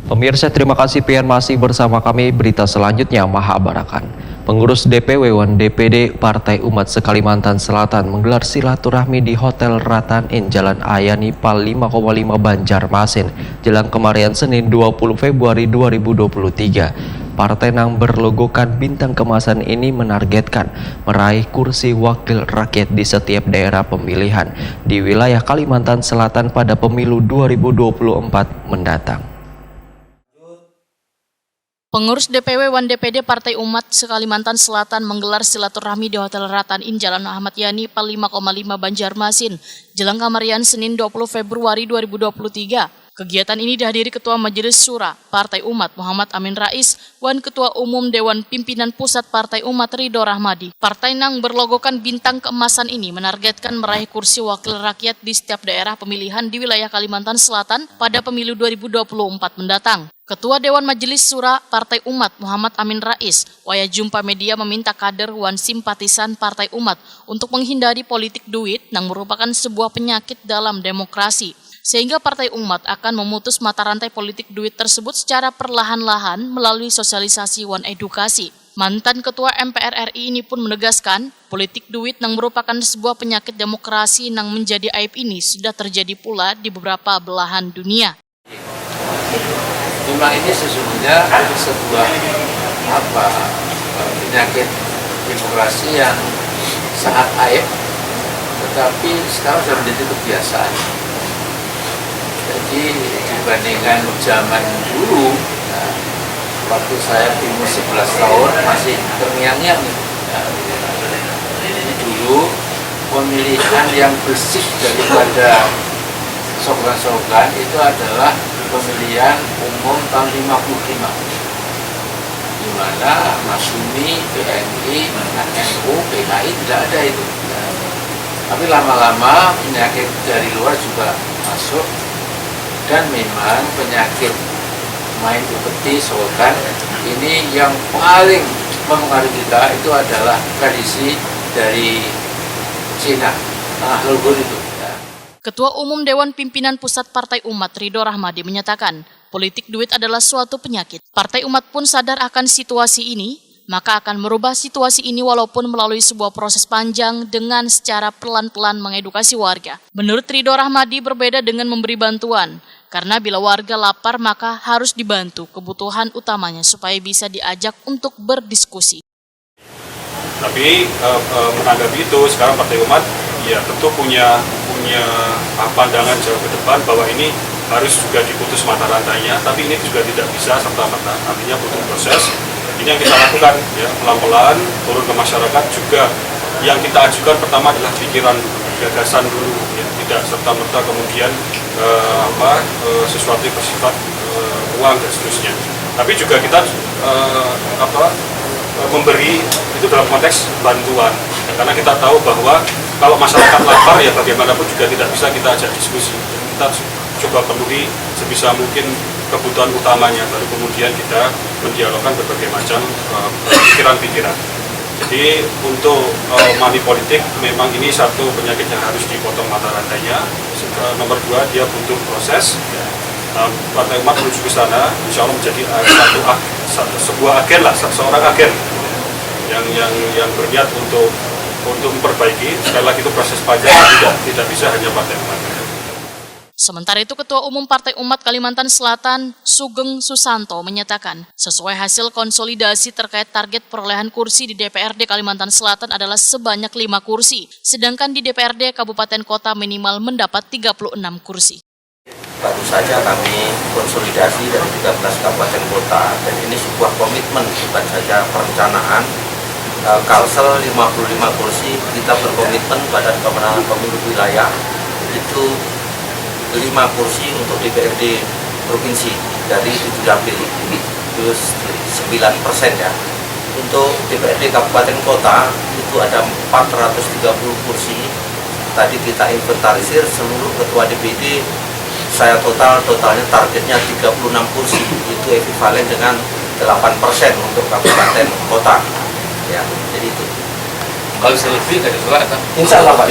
Pemirsa, terima kasih pian masih bersama kami. Berita selanjutnya, Mahabarakan. Pengurus DPW Wan DPD Partai Umat se-Kalimantan Selatan menggelar silaturahmi di Hotel Ratan Inn Jalan Ayani Pal 5,5 Banjarmasin, jelang kemarin Senin 20 Februari 2023. Partai yang berlogokan bintang kemasan ini menargetkan meraih kursi wakil rakyat di setiap daerah pemilihan di wilayah Kalimantan Selatan pada pemilu 2024 mendatang. Pengurus DPW Wan DPD Partai Umat se-Kalimantan Selatan menggelar silaturahmi di Hotel Ratan Inn Jalan Ahmad Yani Pal 5,5 Banjarmasin, jelang kamarian Senin 20 Februari 2023. Kegiatan ini dihadiri Ketua Majelis Syura Partai Umat Muhammad Amin Rais, Wan Ketua Umum Dewan Pimpinan Pusat Partai Umat Ridho Rahmadi. Partai yang berlogokan bintang keemasan ini menargetkan meraih kursi wakil rakyat di setiap daerah pemilihan di wilayah Kalimantan Selatan pada pemilu 2024 mendatang. Ketua Dewan Majelis Syura Partai Umat Muhammad Amin Rais, waya jumpa media meminta kader wan simpatisan Partai Umat untuk menghindari politik duit yang merupakan sebuah penyakit dalam demokrasi. Sehingga Partai Umat akan memutus mata rantai politik duit tersebut secara perlahan-lahan melalui sosialisasi wan edukasi. Mantan Ketua MPR RI ini pun menegaskan, politik duit yang merupakan sebuah penyakit demokrasi yang menjadi aib ini sudah terjadi pula di beberapa belahan dunia. Memang ini sesungguhnya sebuah penyakit demokrasi yang sangat aib, tetapi sekarang sudah menjadi kebiasaan. Jadi dibandingkan zaman dulu, waktu saya umur 11 tahun masih terngiang-ngiang. Jadi dulu pemilihan yang bersih daripada slogan-slogan itu adalah pemilihan umum tahun 55, di mana Masyumi, PNI, NU, PKI tidak ada itu. Tapi lama-lama penyakit dari luar juga masuk, dan memang penyakit main upeti slogan ini yang paling mempengaruhi kita itu adalah tradisi dari Cina, leluhur itu. Ketua Umum Dewan Pimpinan Pusat Partai Umat Ridho Rahmadi menyatakan, politik duit adalah suatu penyakit. Partai Umat pun sadar akan situasi ini, maka akan merubah situasi ini walaupun melalui sebuah proses panjang dengan secara pelan-pelan mengedukasi warga. Menurut Ridho Rahmadi berbeda dengan memberi bantuan, karena bila warga lapar maka harus dibantu kebutuhan utamanya supaya bisa diajak untuk berdiskusi. Tapi menanggapi itu, sekarang Partai Umat ya tentu punya pandangan jauh ke depan bahwa ini harus juga diputus mata rantainya, tapi ini juga tidak bisa serta-merta, artinya butuh proses. Ini yang kita lakukan ya, pelan-pelan turun ke masyarakat juga. Yang kita ajukan pertama adalah pikiran gagasan dulu ya, tidak serta-merta kemudian sesuatu yang bersifat uang dan seterusnya. Tapi juga kita memberi itu dalam konteks bantuan ya, karena kita tahu bahwa kalau masyarakat lapar ya bagaimanapun juga tidak bisa kita ajak diskusi. Kita coba penuhi sebisa mungkin kebutuhan utamanya, baru kemudian kita mendialogkan berbagai macam pikiran-pikiran. Jadi untuk money politik memang ini satu penyakit yang harus dipotong mata rantainya. Nomor dua, dia butuh proses. Partai Umat menuju ke sana, insya Allah menjadi sebuah agen lah, seorang agen yang berniat untuk memperbaiki. Sekali lagi itu proses panjang, tidak bisa hanya Partai Umat. Sementara itu, Ketua Umum Partai Umat Kalimantan Selatan, Sugeng Susanto, menyatakan sesuai hasil konsolidasi terkait target perolehan kursi di DPRD Kalimantan Selatan adalah sebanyak 5 kursi, sedangkan di DPRD Kabupaten Kota minimal mendapat 36 kursi. Baru saja kami konsolidasi dari 13 kabupaten kota, dan ini sebuah komitmen, bukan saja perencanaan. Kalsel 55 kursi, kita berkomitmen pada pemenangan pemilu wilayah itu 5 kursi untuk DPRD provinsi dari 7 dapil itu 9% ya. Untuk DPRD kabupaten kota itu ada 430 kursi. Tadi kita inventarisir seluruh ketua DPD, saya totalnya targetnya 36 kursi, itu ekivalen dengan 8% untuk kabupaten kota ya. Jadi itu kalau selebih dari surat, insya Allah Pak.